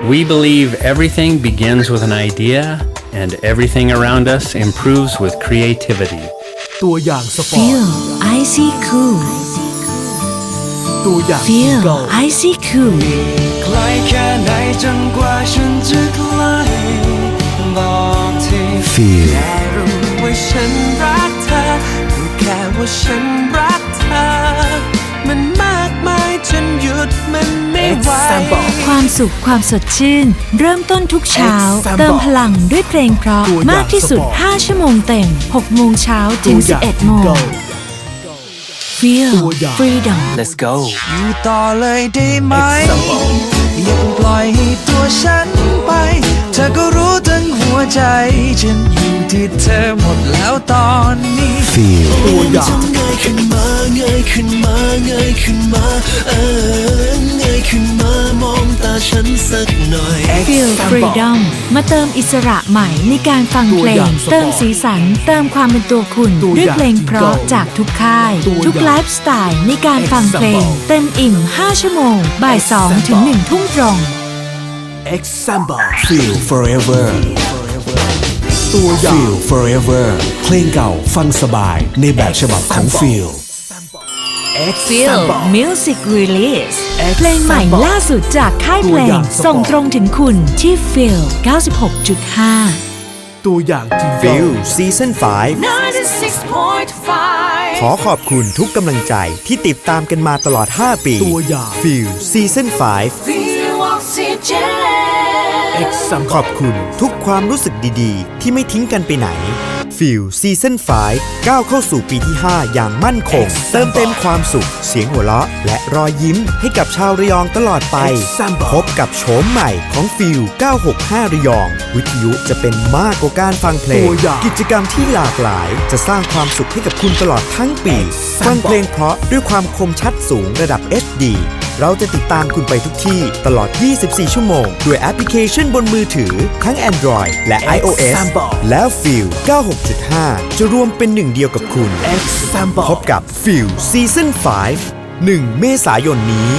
We believe everything begins with an idea and everything around us improves with creativity. ตัวอย่างสปอร์ต Feel icy cool ตัวอย่าง Feel icy cool ไกลแค่ไหนจนกว่าฉันจะใกล้บอกที Feel แค่รู้ว่าฉันรักเธอรู้แค่ว่าฉันรักเธอมันมากมายจนหยุดมันไม่ไหว ความสุขความสดชื่นเริ่มต้นทุกเช้าเติมพลังด้วยเพลงเพราะมากที่สุด5ชั่วโมงเต็ม6โมงเช้าถึง11โมง Feel freedom Let's go อยู่ต่อเลยได้ไหมอย่าปล่อยให้ตัวฉันไปเธอก็รู้ทั้งหัวใจฉันอยู่ที่เธอหมดแล้วตอนนี้ Feel ตัวอย่าง เงยขึ้นมาเงยขึ้นมาเงยขึ้นมาเงยขึ้นมามองตาฉันสักหน่อย Feel freedom มาเติมอิสระใหม่ในการฟังเพลงเติมสีสันเติมความเป็นตัวคุณด้วยเพลงเพราะจากทุกค่ายทุกไลฟ์สไตล์ในการฟังเพลงเต็มอิ่ม5ชั่วโมงบ่าย2ถึง1ทุ่มตรง Example Feel forever ตัวอย่าง Feel forever เพลงเก่าฟังสบายในแบบฉบับของ Feel Feel Music Release เพลงใหม่ล่าสุดจากค่ายเพลงส่งตรงถึงคุณที่ Feel 96.5 ตัวอย่างจริง Feel Season 5 96.5 ขอขอบคุณทุกกำลังใจที่ติดตามกันมาตลอด5ปี ตัวอย่าง Feel Season 5 Example ขอบคุณทุกความรู้สึกดีๆที่ไม่ทิ้งกันไปไหน Feel Season 5 ก้าวเข้าสู่ปีที่ 5 อย่างมั่นคง เติมเต็มความสุขเสียงหัวเราะและรอยยิ้มให้กับชาวระยองตลอดไป พบกับโฉมใหม่ของ Feel 965 ระยอง วิทยุจะเป็นมากกว่าการฟังเพลง กิจกรรมที่หลากหลายจะสร้างความสุขให้กับคุณตลอดทั้งปี ฟังเพลงเพราะด้วยความคมชัดสูงระดับ HDเราจะติดตามคุณไปทุกที่ตลอด 24 ชั่วโมงด้วยแอปพลิเคชันบนมือถือทั้ง Android และ iOS แล้ว Feel 96.5 จะรวมเป็นหนึ่งเดียวกับคุณ Example พบกับ Feel Season 5 1 เมษายนนี้